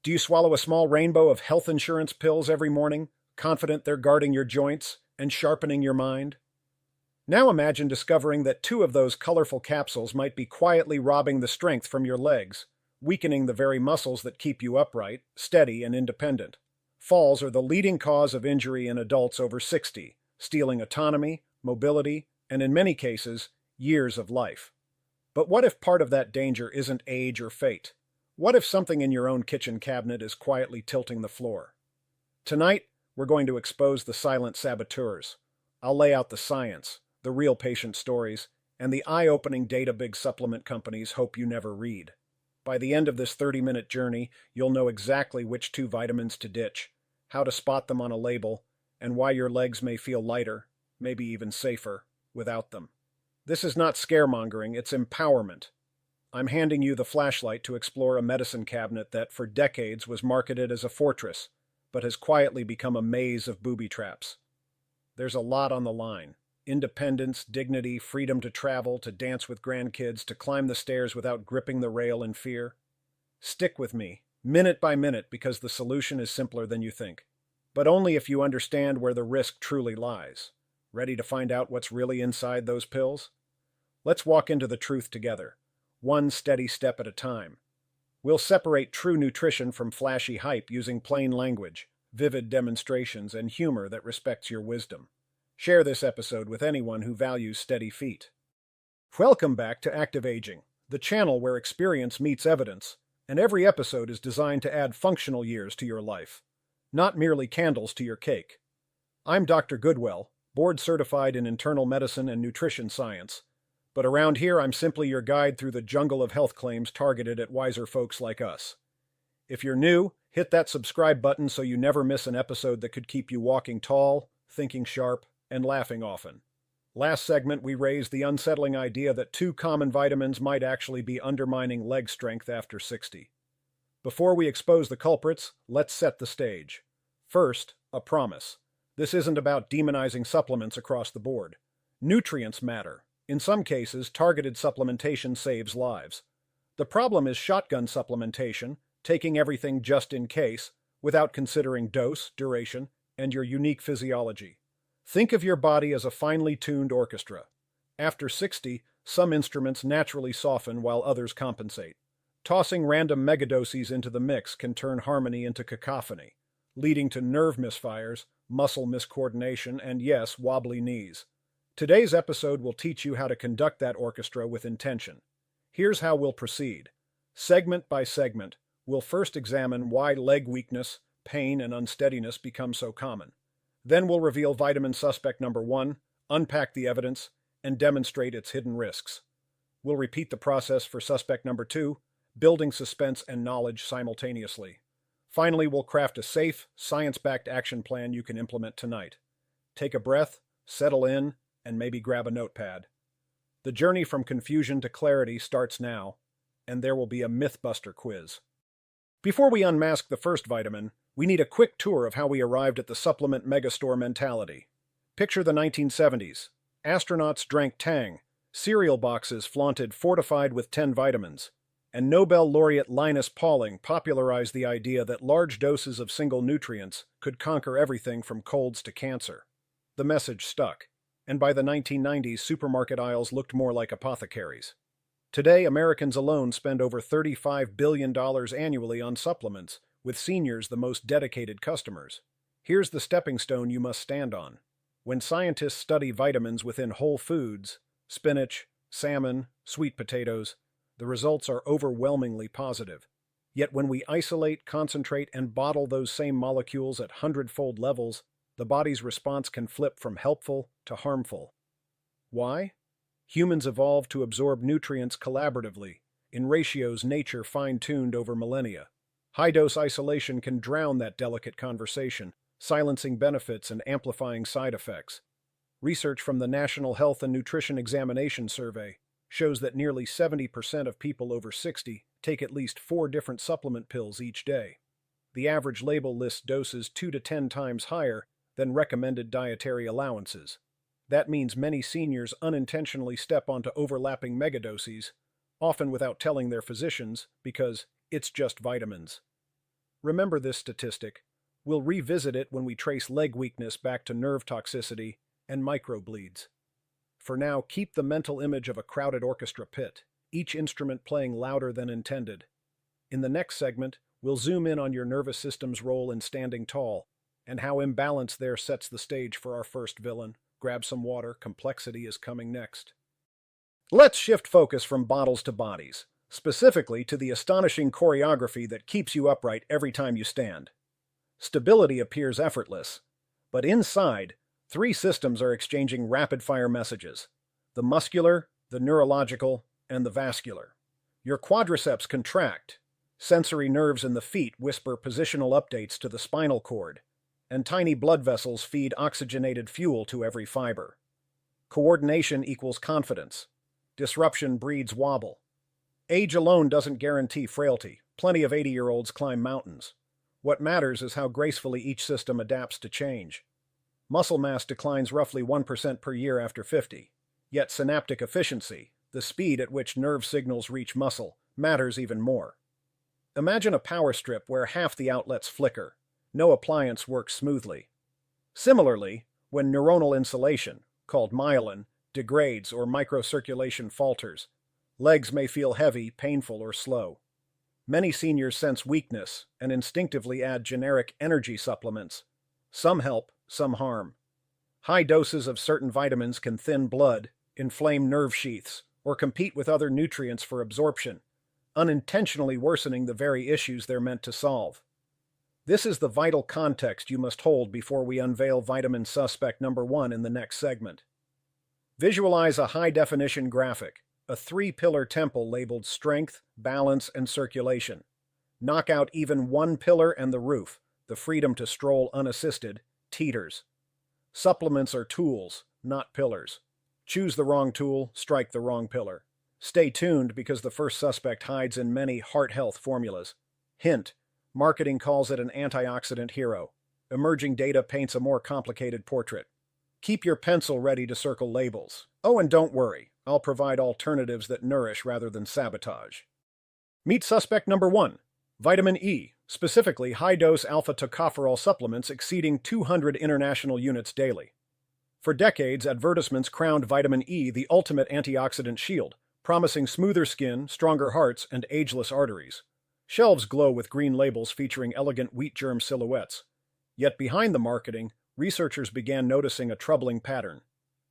Do you swallow a small rainbow of health insurance pills every morning, confident they're guarding your joints and sharpening your mind? Now imagine discovering that two of those colorful capsules might be quietly robbing the strength from your legs, weakening the very muscles that keep you upright, steady, and independent. Falls are the leading cause of injury in adults over 60, stealing autonomy, mobility, and in many cases, years of life. But what if part of that danger isn't age or fate? What if something in your own kitchen cabinet is quietly tilting the floor? Tonight, we're going to expose the silent saboteurs. I'll lay out the science, the real patient stories, and the eye-opening data big supplement companies hope you never read. By the end of this 30-minute journey, you'll know exactly which two vitamins to ditch, how to spot them on a label, and why your legs may feel lighter, maybe even safer, without them. This is not scaremongering, it's empowerment. I'm handing you the flashlight to explore a medicine cabinet that for decades was marketed as a fortress, but has quietly become a maze of booby traps. There's a lot on the line. Independence, dignity, freedom to travel, to dance with grandkids, to climb the stairs without gripping the rail in fear. Stick with me, minute by minute, because the solution is simpler than you think. But only if you understand where the risk truly lies. Ready to find out what's really inside those pills? Let's walk into the truth together, one steady step at a time. We'll separate true nutrition from flashy hype using plain language, vivid demonstrations, and humor that respects your wisdom. Share this episode with anyone who values steady feet. Welcome back to Active Aging, the channel where experience meets evidence, and every episode is designed to add functional years to your life, not merely candles to your cake. I'm Dr. Goodwell, board-certified in internal medicine and nutrition science, but around here I'm simply your guide through the jungle of health claims targeted at wiser folks like us. If you're new, hit that subscribe button so you never miss an episode that could keep you walking tall, thinking sharp, and laughing often. Last segment, we raised the unsettling idea that two common vitamins might actually be undermining leg strength after 60. Before we expose the culprits, let's set the stage. First, a promise. This isn't about demonizing supplements across the board. Nutrients matter. In some cases, targeted supplementation saves lives. The problem is shotgun supplementation, taking everything just in case, without considering dose, duration, and your unique physiology. Think of your body as a finely tuned orchestra. After 60, some instruments naturally soften while others compensate. Tossing random megadoses into the mix can turn harmony into cacophony, leading to nerve misfires, muscle miscoordination, and yes, wobbly knees. Today's episode will teach you how to conduct that orchestra with intention. Here's how we'll proceed. Segment by segment, we'll first examine why leg weakness, pain, and unsteadiness become so common. Then we'll reveal vitamin suspect number 1, unpack the evidence, and demonstrate its hidden risks. We'll repeat the process for suspect number 2, building suspense and knowledge simultaneously. Finally, we'll craft a safe, science-backed action plan you can implement tonight. Take a breath, settle in, and maybe grab a notepad. The journey from confusion to clarity starts now, and there will be a Mythbuster quiz. Before we unmask the first vitamin, we need a quick tour of how we arrived at the supplement megastore mentality. Picture the 1970s. Astronauts drank Tang, cereal boxes flaunted fortified with 10 vitamins, and Nobel laureate Linus Pauling popularized the idea that large doses of single nutrients could conquer everything from colds to cancer. The message stuck, and by the 1990s, supermarket aisles looked more like apothecaries. Today, Americans alone spend over $35 billion annually on supplements, with seniors the most dedicated customers. Here's the stepping stone you must stand on. When scientists study vitamins within whole foods, spinach, salmon, sweet potatoes, the results are overwhelmingly positive. Yet when we isolate, concentrate, and bottle those same molecules at hundredfold levels, the body's response can flip from helpful to harmful. Why? Humans evolved to absorb nutrients collaboratively, in ratios nature fine-tuned over millennia. High-dose isolation can drown that delicate conversation, silencing benefits and amplifying side effects. Research from the National Health and Nutrition Examination Survey shows that nearly 70% of people over 60 take at least 4 different supplement pills each day. The average label lists doses 2 to 10 times higher than recommended dietary allowances. That means many seniors unintentionally step onto overlapping megadoses, often without telling their physicians, because it's just vitamins. Remember this statistic. We'll revisit it when we trace leg weakness back to nerve toxicity and microbleeds. For now, keep the mental image of a crowded orchestra pit, each instrument playing louder than intended. In the next segment, we'll zoom in on your nervous system's role in standing tall, and how imbalance there sets the stage for our first villain. Grab some water, complexity is coming next. Let's shift focus from bottles to bodies, specifically to the astonishing choreography that keeps you upright every time you stand. Stability appears effortless, but inside, three systems are exchanging rapid-fire messages: the muscular, the neurological, and the vascular. Your quadriceps contract, sensory nerves in the feet whisper positional updates to the spinal cord, and tiny blood vessels feed oxygenated fuel to every fiber. Coordination equals confidence. Disruption breeds wobble. Age alone doesn't guarantee frailty. Plenty of 80-year-olds climb mountains. What matters is how gracefully each system adapts to change. Muscle mass declines roughly 1% per year after 50, yet synaptic efficiency, the speed at which nerve signals reach muscle, matters even more. Imagine a power strip where half the outlets flicker. No appliance works smoothly. Similarly, when neuronal insulation, called myelin, degrades or microcirculation falters, legs may feel heavy, painful, or slow. Many seniors sense weakness and instinctively add generic energy supplements. Some help, some harm. High doses of certain vitamins can thin blood, inflame nerve sheaths, or compete with other nutrients for absorption, unintentionally worsening the very issues they're meant to solve. This is the vital context you must hold before we unveil vitamin suspect number 1 in the next segment. Visualize a high-definition graphic, a 3-pillar temple labeled strength, balance, and circulation. Knock out even one pillar and the roof, the freedom to stroll unassisted, teeters. Supplements are tools, not pillars. Choose the wrong tool, strike the wrong pillar. Stay tuned because the first suspect hides in many heart health formulas. Hint: marketing calls it an antioxidant hero. Emerging data paints a more complicated portrait. Keep your pencil ready to circle labels. Oh, and don't worry, I'll provide alternatives that nourish rather than sabotage. Meet suspect number 1, vitamin E, specifically high-dose alpha-tocopherol supplements exceeding 200 international units daily. For decades, advertisements crowned vitamin E the ultimate antioxidant shield, promising smoother skin, stronger hearts, and ageless arteries. Shelves glow with green labels featuring elegant wheat germ silhouettes. Yet behind the marketing, researchers began noticing a troubling pattern.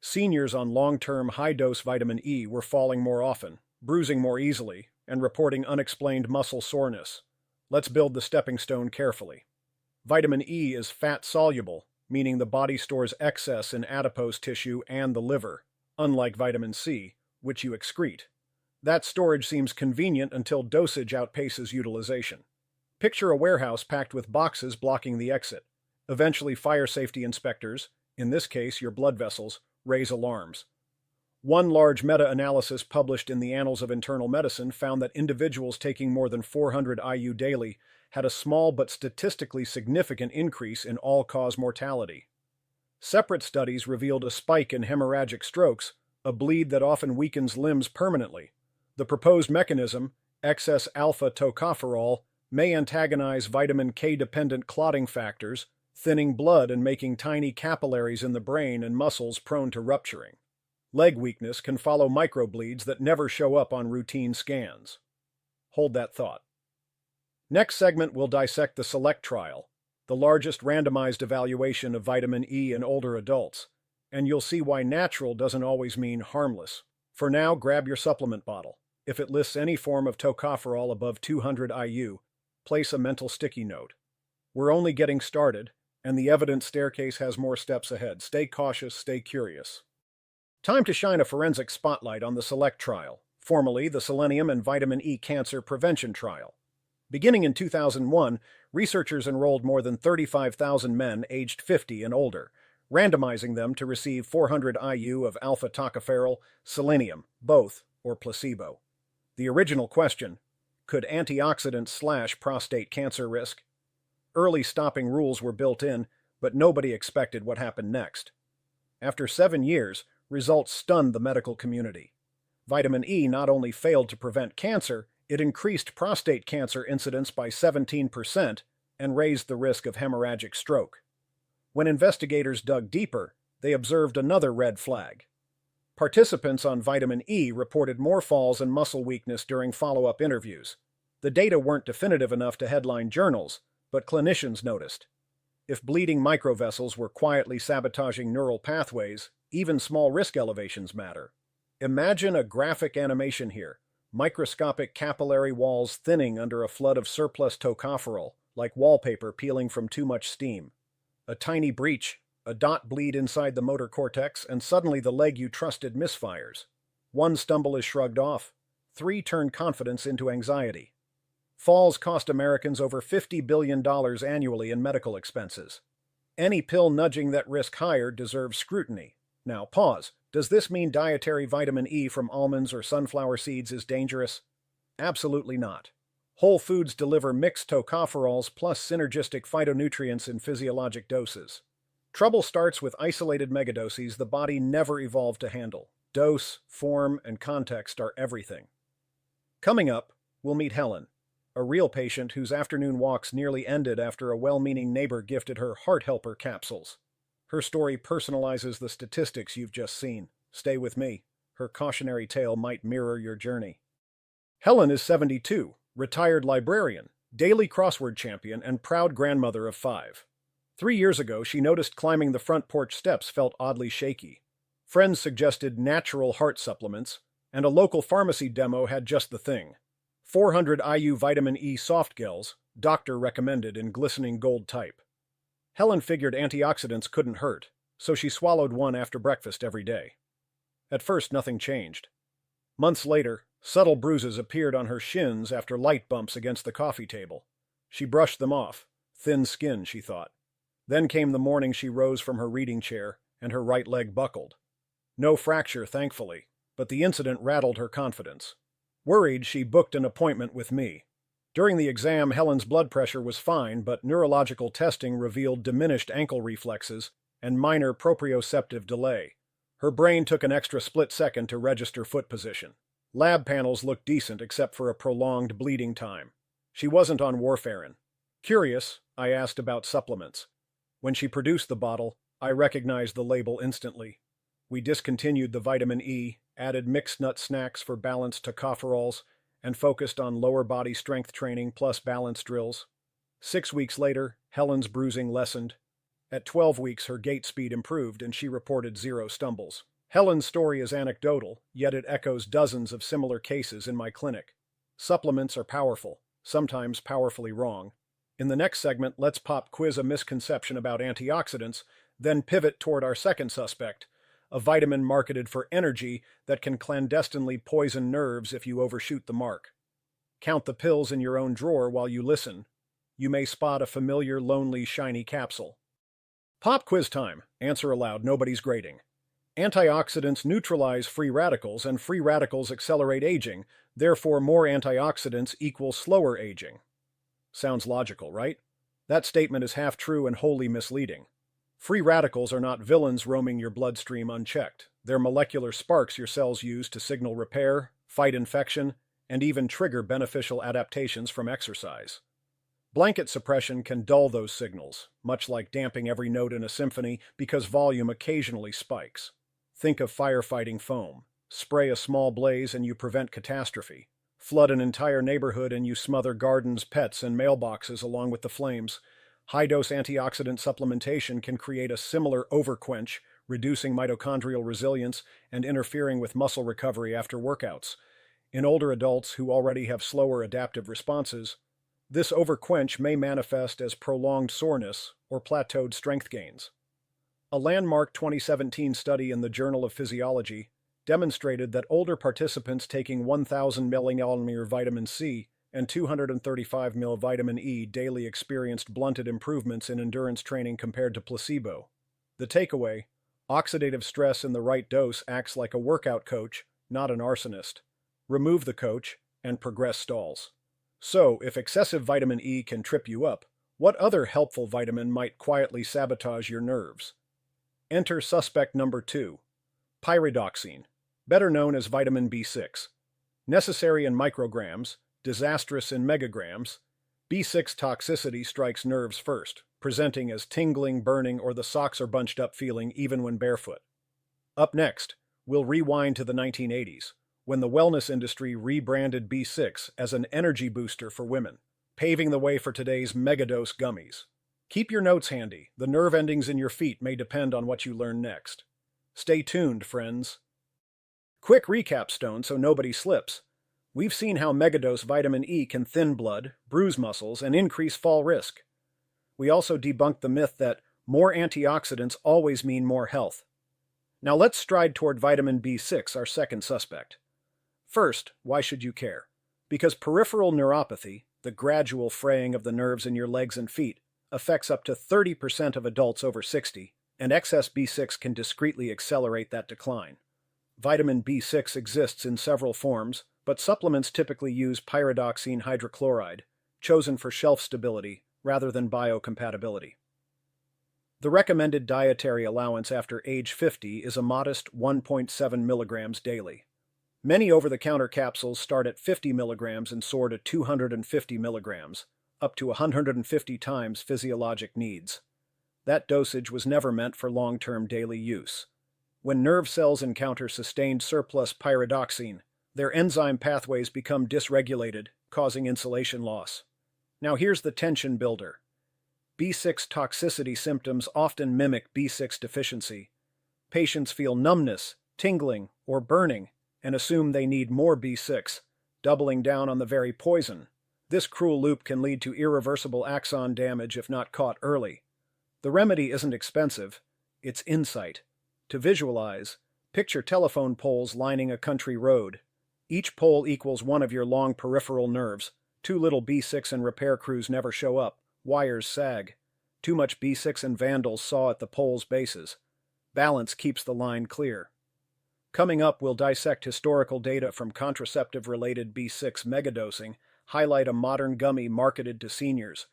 Seniors on long-term high-dose vitamin E were falling more often, bruising more easily, and reporting unexplained muscle soreness. Let's build the stepping stone carefully. Vitamin E is fat-soluble, meaning the body stores excess in adipose tissue and the liver, unlike vitamin C, which you excrete. That storage seems convenient until dosage outpaces utilization. Picture a warehouse packed with boxes blocking the exit. Eventually, fire safety inspectors, in this case your blood vessels, raise alarms. One large meta-analysis published in the Annals of Internal Medicine found that individuals taking more than 400 IU daily had a small but statistically significant increase in all-cause mortality. Separate studies revealed a spike in hemorrhagic strokes, a bleed that often weakens limbs permanently. The proposed mechanism, excess alpha-tocopherol, may antagonize vitamin K-dependent clotting factors, thinning blood and making tiny capillaries in the brain and muscles prone to rupturing. Leg weakness can follow microbleeds that never show up on routine scans. Hold that thought. Next segment will dissect the SELECT trial, the largest randomized evaluation of vitamin E in older adults, and you'll see why natural doesn't always mean harmless. For now, grab your supplement bottle. If it lists any form of tocopherol above 200 IU, place a mental sticky note. We're only getting started, and the evidence staircase has more steps ahead. Stay cautious, stay curious. Time to shine a forensic spotlight on the SELECT trial, formerly the Selenium and Vitamin E Cancer Prevention Trial. Beginning in 2001, researchers enrolled more than 35,000 men aged 50 and older, randomizing them to receive 400 IU of alpha-tocopherol, selenium, both, or placebo. The original question: could antioxidants slash prostate cancer risk? Early stopping rules were built in, but nobody expected what happened next. After 7 years, results stunned the medical community. Vitamin E not only failed to prevent cancer, it increased prostate cancer incidence by 17%, and raised the risk of hemorrhagic stroke. When investigators dug deeper, they observed another red flag. Participants on vitamin E reported more falls and muscle weakness during follow-up interviews. The data weren't definitive enough to headline journals, but clinicians noticed. If bleeding microvessels were quietly sabotaging neural pathways, even small risk elevations matter. Imagine a graphic animation here. Microscopic capillary walls thinning under a flood of surplus tocopherol, like wallpaper peeling from too much steam. A tiny breach, a dot bleed inside the motor cortex, and suddenly the leg you trusted misfires. One stumble is shrugged off. 3 turn confidence into anxiety. Falls cost Americans over $50 billion annually in medical expenses. Any pill nudging that risk higher deserves scrutiny. Now, pause. Does this mean dietary vitamin E from almonds or sunflower seeds is dangerous? Absolutely not. Whole foods deliver mixed tocopherols plus synergistic phytonutrients in physiologic doses. Trouble starts with isolated megadoses the body never evolved to handle. Dose, form, and context are everything. Coming up, we'll meet Helen, a real patient whose afternoon walks nearly ended after a well-meaning neighbor gifted her Heart Helper capsules. Her story personalizes the statistics you've just seen. Stay with me. Her cautionary tale might mirror your journey. Helen is 72, retired librarian, daily crossword champion, and proud grandmother of 5. 3 years ago, she noticed climbing the front porch steps felt oddly shaky. Friends suggested natural heart supplements, and a local pharmacy demo had just the thing. 400 IU vitamin E soft gels, doctor recommended in glistening gold type. Helen figured antioxidants couldn't hurt, so she swallowed one after breakfast every day. At first, nothing changed. Months later, subtle bruises appeared on her shins after light bumps against the coffee table. She brushed them off. Thin skin, she thought. Then came the morning she rose from her reading chair, and her right leg buckled. No fracture, thankfully, but the incident rattled her confidence. Worried, she booked an appointment with me. During the exam, Helen's blood pressure was fine, but neurological testing revealed diminished ankle reflexes and minor proprioceptive delay. Her brain took an extra split second to register foot position. Lab panels looked decent except for a prolonged bleeding time. She wasn't on warfarin. Curious, I asked about supplements. When she produced the bottle, I recognized the label instantly. We discontinued the vitamin E, added mixed nut snacks for balanced tocopherols, and focused on lower body strength training plus balance drills. 6 weeks later, Helen's bruising lessened. At 12 weeks, her gait speed improved and she reported 0 stumbles. Helen's story is anecdotal, yet it echoes dozens of similar cases in my clinic. Supplements are powerful, sometimes powerfully wrong. In the next segment, let's pop quiz a misconception about antioxidants, then pivot toward our second suspect, a vitamin marketed for energy that can clandestinely poison nerves if you overshoot the mark. Count the pills in your own drawer while you listen. You may spot a familiar, lonely, shiny capsule. Pop quiz time. Answer aloud. Nobody's grading. Antioxidants neutralize free radicals, and free radicals accelerate aging. Therefore, more antioxidants equals slower aging. Sounds logical, right? That statement is half true and wholly misleading. Free radicals are not villains roaming your bloodstream unchecked. They're molecular sparks your cells use to signal repair, fight infection, and even trigger beneficial adaptations from exercise. Blanket suppression can dull those signals, much like damping every note in a symphony because volume occasionally spikes. Think of firefighting foam. Spray a small blaze and you prevent catastrophe. Flood an entire neighborhood and you smother gardens, pets, and mailboxes along with the flames. High-dose antioxidant supplementation can create a similar overquench, reducing mitochondrial resilience and interfering with muscle recovery after workouts. In older adults who already have slower adaptive responses, this overquench may manifest as prolonged soreness or plateaued strength gains. A landmark 2017 study in the Journal of Physiology demonstrated that older participants taking 1,000 mg vitamin C and 235 mg vitamin E daily experienced blunted improvements in endurance training compared to placebo. The takeaway: oxidative stress in the right dose acts like a workout coach, not an arsonist. Remove the coach, and progress stalls. So, if excessive vitamin E can trip you up, what other helpful vitamin might quietly sabotage your nerves? Enter suspect number 2, pyridoxine, better known as vitamin B6. Necessary in micrograms, disastrous in megagrams. B6 toxicity strikes nerves first, presenting as tingling, burning, or the socks are bunched up feeling even when barefoot. Up next, we'll rewind to the 1980s, when the wellness industry rebranded B6 as an energy booster for women, paving the way for today's megadose gummies. Keep your notes handy. The nerve endings in your feet may depend on what you learn next. Stay tuned, friends. Quick recap stone so nobody slips. We've seen how megadose vitamin E can thin blood, bruise muscles, and increase fall risk. We also debunked the myth that more antioxidants always mean more health. Now let's stride toward vitamin B6, our second suspect. First, why should you care? Because peripheral neuropathy, the gradual fraying of the nerves in your legs and feet, affects up to 30% of adults over 60, and excess B6 can discreetly accelerate that decline. Vitamin B6 exists in several forms, but supplements typically use pyridoxine hydrochloride, chosen for shelf stability rather than biocompatibility. The recommended dietary allowance after age 50 is a modest 1.7 milligrams daily. Many over-the-counter capsules start at 50 milligrams and soar to 250 milligrams, up to 150 times physiologic needs. That dosage was never meant for long-term daily use. When nerve cells encounter sustained surplus pyridoxine, their enzyme pathways become dysregulated, causing insulation loss. Now here's the tension builder. B6 toxicity symptoms often mimic B6 deficiency. Patients feel numbness, tingling, or burning, and assume they need more B6, doubling down on the very poison. This cruel loop can lead to irreversible axon damage if not caught early. The remedy isn't expensive, it's insight. To visualize, picture telephone poles lining a country road. Each pole equals one of your long peripheral nerves. Too little B6 and repair crews never show up. Wires sag. Too much B6 and vandals saw at the pole's bases. Balance keeps the line clear. Coming up, we'll dissect historical data from contraceptive-related B6 megadosing, highlight a modern gummy marketed to seniors,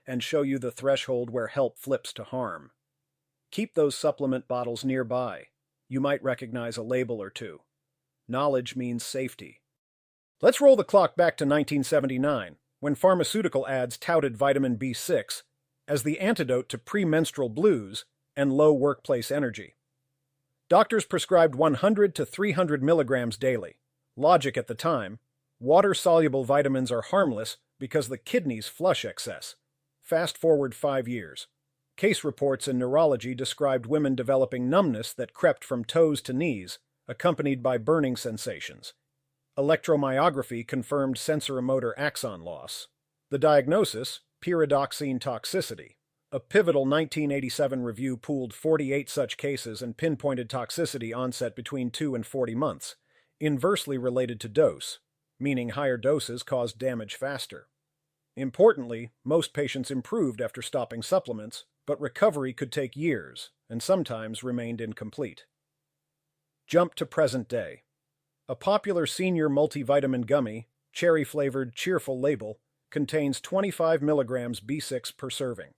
and show you the threshold where help flips to harm. Keep those supplement bottles nearby. You might recognize a label or two. Knowledge means safety. Let's roll the clock back to 1979, when pharmaceutical ads touted vitamin B6 as the antidote to premenstrual blues and low workplace energy. Doctors prescribed 100 to 300 milligrams daily. Logic at the time: water-soluble vitamins are harmless because the kidneys flush excess. Fast forward 5 years. Case reports in neurology described women developing numbness that crept from toes to knees, accompanied by burning sensations. Electromyography confirmed sensoromotor axon loss. The diagnosis: pyridoxine toxicity. A pivotal 1987 review pooled 48 such cases and pinpointed toxicity onset between 2 and 40 months, inversely related to dose, meaning higher doses caused damage faster. Importantly, most patients improved after stopping supplements, but recovery could take years and sometimes remained incomplete. Jump to present day. A popular senior multivitamin gummy, cherry-flavored cheerful label, contains 25 milligrams B6 per serving.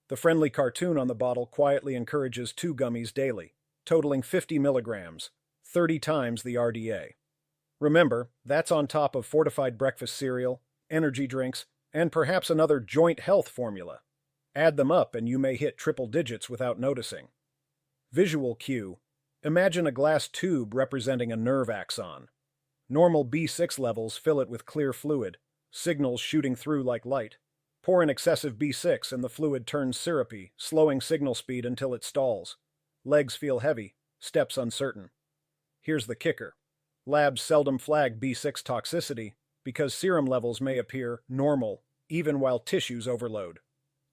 The friendly cartoon on the bottle quietly encourages 2 gummies daily, totaling 50 milligrams, 30 times the RDA. Remember, that's on top of fortified breakfast cereal, energy drinks, and perhaps another joint health formula. Add them up and you may hit triple digits without noticing. Visual cue: imagine a glass tube representing a nerve axon. Normal B6 levels fill it with clear fluid, signals shooting through like light. Pour in excessive B6 and the fluid turns syrupy, slowing signal speed until it stalls. Legs feel heavy, steps uncertain. Here's the kicker: labs seldom flag B6 toxicity because serum levels may appear normal even while tissues overload.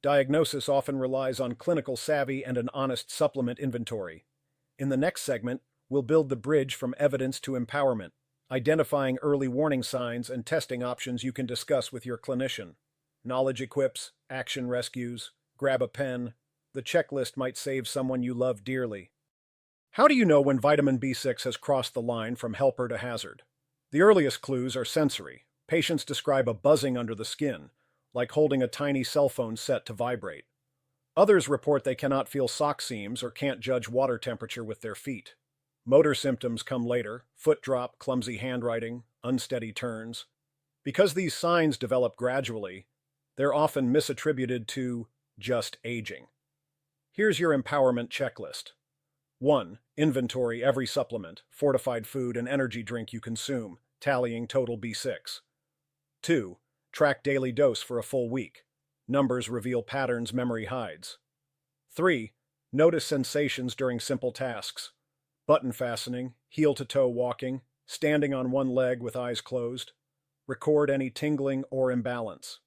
Diagnosis often relies on clinical savvy and an honest supplement inventory. In the next segment, we'll build the bridge from evidence to empowerment, identifying early warning signs and testing options you can discuss with your clinician. Knowledge equips, action rescues, grab a pen. The checklist might save someone you love dearly. How do you know when vitamin B6 has crossed the line from helper to hazard? The earliest clues are sensory. Patients describe a buzzing under the skin, like holding a tiny cell phone set to vibrate. Others report they cannot feel sock seams or can't judge water temperature with their feet. Motor symptoms come later: foot drop, clumsy handwriting, unsteady turns. Because these signs develop gradually, They're often misattributed to just aging. Here's your empowerment checklist. 1. Inventory every supplement, fortified food, and energy drink you consume, tallying total B6. 2. Track daily dose for a full week. Numbers reveal patterns memory hides. 3. Notice sensations during simple tasks. Button fastening, heel-to-toe walking, standing on one leg with eyes closed. Record any tingling or imbalance.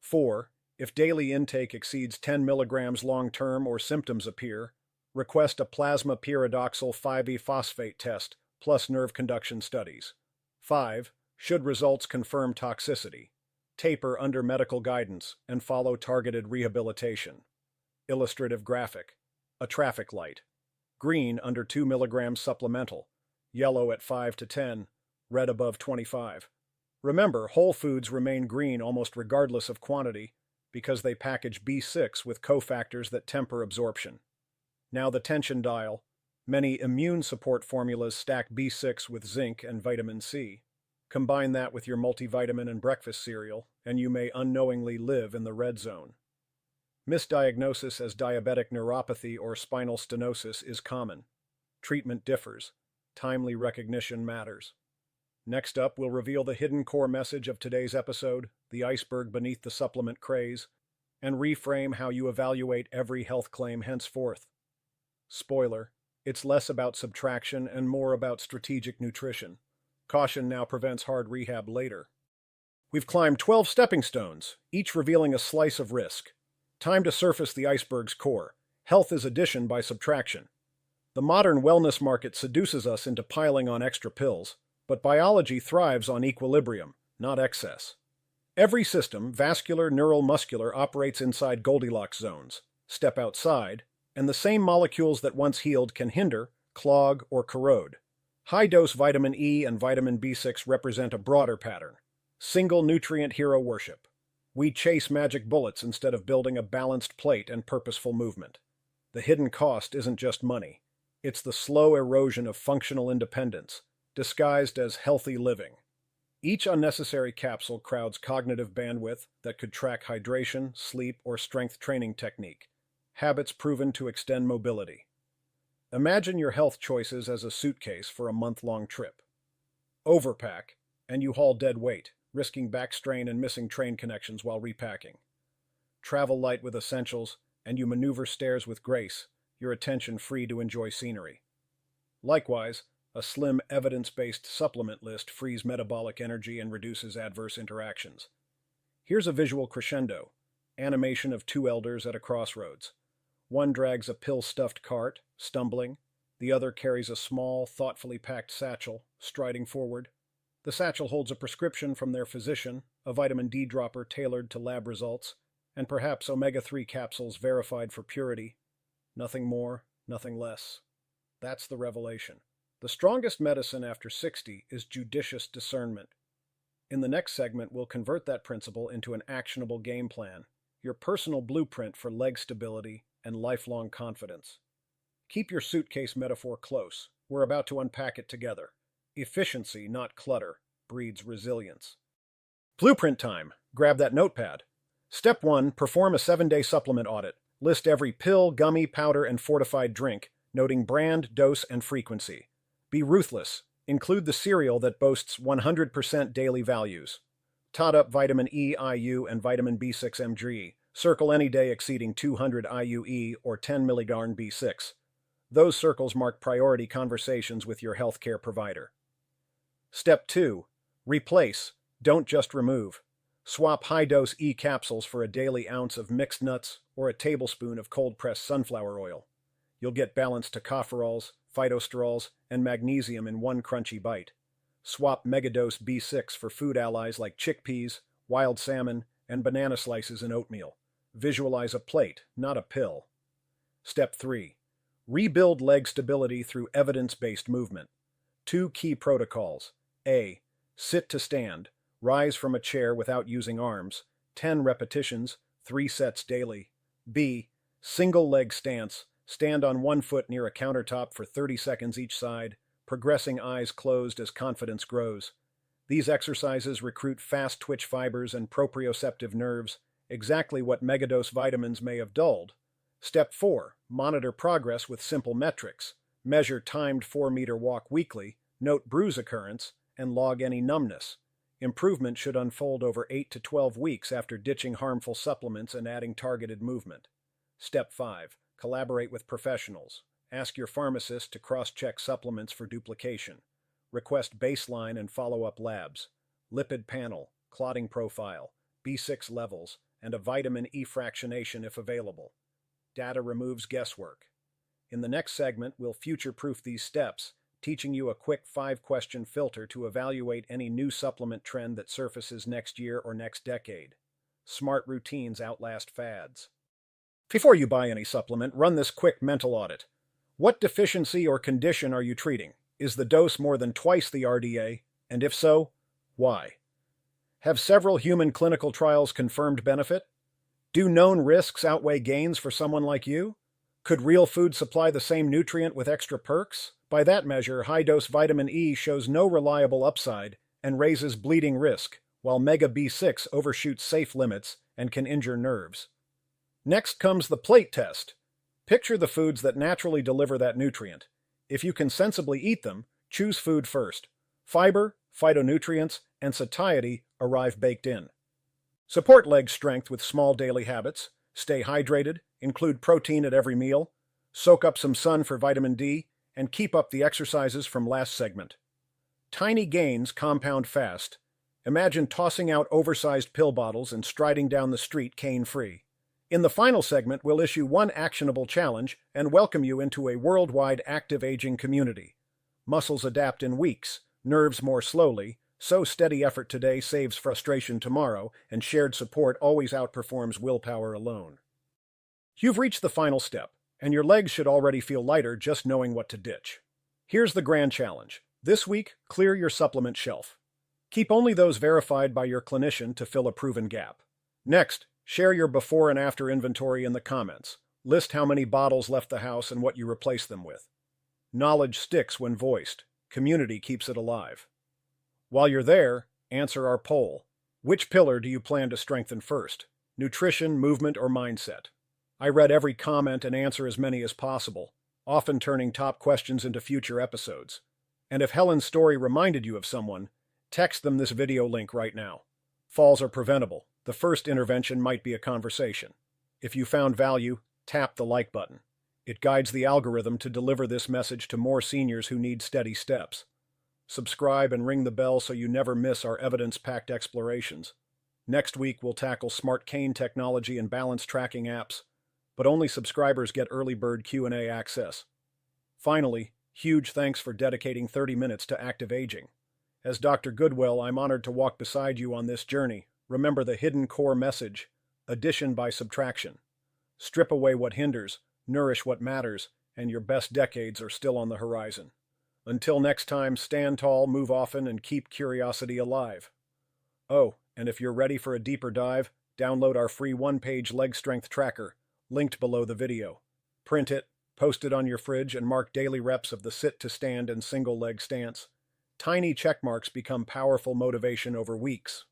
4. If daily intake exceeds 10 milligrams long-term or symptoms appear, request a plasma pyridoxal 5E phosphate test plus nerve conduction studies. 5. Should results confirm toxicity, taper under medical guidance and follow targeted rehabilitation. Illustrative graphic. A traffic light. Green under 2 milligrams supplemental, yellow at 5 to 10, red above 25. Remember, whole foods remain green almost regardless of quantity because they package B6 with cofactors that temper absorption. Now the tension dial. Many immune support formulas stack B6 with zinc and vitamin C. Combine that with your multivitamin and breakfast cereal, and you may unknowingly live in the red zone. Misdiagnosis as diabetic neuropathy or spinal stenosis is common. Treatment differs. Timely recognition matters. Next up, we'll reveal the hidden core message of today's episode, the iceberg beneath the supplement craze, and reframe how you evaluate every health claim henceforth. Spoiler, it's less about subtraction and more about strategic nutrition. Caution now prevents hard rehab later. We've climbed 12 stepping stones, each revealing a slice of risk. Time to surface the iceberg's core. Health is addition by subtraction. The modern wellness market seduces us into piling on extra pills, but biology thrives on equilibrium, not excess. Every system, vascular, neural, muscular, operates inside Goldilocks zones. Step outside, and the same molecules that once healed can hinder, clog, or corrode. High-dose vitamin E and vitamin B6 represent a broader pattern. Single nutrient hero worship. We chase magic bullets instead of building a balanced plate and purposeful movement. The hidden cost isn't just money. It's the slow erosion of functional independence, disguised as healthy living. Each unnecessary capsule crowds cognitive bandwidth that could track hydration, sleep, or strength training technique, habits proven to extend mobility. Imagine your health choices as a suitcase for a month-long trip. Overpack, and you haul dead weight, risking back strain and missing train connections while repacking. Travel light with essentials, and you maneuver stairs with grace, your attention free to enjoy scenery. Likewise, a slim, evidence-based supplement list frees metabolic energy and reduces adverse interactions. Here's a visual crescendo, animation of two elders at a crossroads. One drags a pill-stuffed cart, stumbling. The other carries a small, thoughtfully packed satchel, striding forward. The satchel holds a prescription from their physician, a vitamin D dropper tailored to lab results, and perhaps omega-3 capsules verified for purity. Nothing more, nothing less. That's the revelation. The strongest medicine after 60 is judicious discernment. In the next segment, we'll convert that principle into an actionable game plan, your personal blueprint for leg stability and lifelong confidence. Keep your suitcase metaphor close. We're about to unpack it together. Efficiency, not clutter, breeds resilience. Blueprint time. Grab that notepad. Step 1. Perform a 7-day supplement audit. List every pill, gummy, powder, and fortified drink, noting brand, dose, and frequency. Be ruthless. Include the cereal that boasts 100% daily values. Tot up vitamin E, IU, and vitamin B6 Mg. Circle any day exceeding 200 IUE or 10 mg B6. Those circles mark priority conversations with your healthcare provider. Step 2. Replace, don't just remove. Swap high-dose E capsules for a daily ounce of mixed nuts or a tablespoon of cold-pressed sunflower oil. You'll get balanced tocopherols, phytosterols, and magnesium in one crunchy bite. Swap megadose B6 for food allies like chickpeas, wild salmon, and banana slices in oatmeal. Visualize a plate, not a pill. Step 3. Rebuild leg stability through evidence-based movement. 2 key protocols. A. Sit to stand. Rise from a chair without using arms. 10 repetitions, 3 sets daily. B. Single leg stance. Stand on one foot near a countertop for 30 seconds each side, progressing eyes closed as confidence grows. These exercises recruit fast twitch fibers and proprioceptive nerves, exactly what megadose vitamins may have dulled. Step 4. Monitor progress with simple metrics. Measure timed 4-meter walk weekly, note bruise occurrence, and log any numbness. Improvement should unfold over 8 to 12 weeks after ditching harmful supplements and adding targeted movement. Step 5. Collaborate with professionals. Ask your pharmacist to cross-check supplements for duplication. Request baseline and follow-up labs. Lipid panel, clotting profile, B6 levels, and a vitamin E fractionation if available. Data removes guesswork. In the next segment, we'll future-proof these steps, teaching you a quick 5-question filter to evaluate any new supplement trend that surfaces next year or next decade. Smart routines outlast fads. Before you buy any supplement, run this quick mental audit. What deficiency or condition are you treating? Is the dose more than twice the RDA? And if so, why? Have several human clinical trials confirmed benefit? Do known risks outweigh gains for someone like you? Could real food supply the same nutrient with extra perks? By that measure, high-dose vitamin E shows no reliable upside and raises bleeding risk, while Mega B6 overshoots safe limits and can injure nerves. Next comes the plate test. Picture the foods that naturally deliver that nutrient. If you can sensibly eat them, choose food first. Fiber, phytonutrients, and satiety arrive baked in. Support leg strength with small daily habits. Stay hydrated, include protein at every meal, soak up some sun for vitamin D, and keep up the exercises from last segment. Tiny gains compound fast. Imagine tossing out oversized pill bottles and striding down the street cane-free. In the final segment, we'll issue one actionable challenge and welcome you into a worldwide active aging community. Muscles adapt in weeks, nerves more slowly, so steady effort today saves frustration tomorrow, and shared support always outperforms willpower alone. You've reached the final step, and your legs should already feel lighter just knowing what to ditch. Here's the grand challenge. This week, clear your supplement shelf. Keep only those verified by your clinician to fill a proven gap. Next, share your before and after inventory in the comments. List how many bottles left the house and what you replaced them with. Knowledge sticks when voiced. Community keeps it alive. While you're there, answer our poll. Which pillar do you plan to strengthen first? Nutrition, movement, or mindset? I read every comment and answer as many as possible, often turning top questions into future episodes. And if Helen's story reminded you of someone, text them this video link right now. Falls are preventable. The first intervention might be a conversation. If you found value, tap the like button. It guides the algorithm to deliver this message to more seniors who need steady steps. Subscribe and ring the bell so you never miss our evidence-packed explorations. Next week, we'll tackle smart cane technology and balance tracking apps, but only subscribers get early bird Q&A access. Finally, huge thanks for dedicating 30 minutes to active aging. As Dr. Goodwill, I'm honored to walk beside you on this journey. Remember the hidden core message: addition by subtraction. Strip away what hinders, nourish what matters, and your best decades are still on the horizon. Until next time, stand tall, move often, and keep curiosity alive. Oh, and if you're ready for a deeper dive, download our free one-page leg strength tracker, linked below the video. Print it, post it on your fridge, and mark daily reps of the sit-to-stand and single-leg stance. Tiny check marks become powerful motivation over weeks.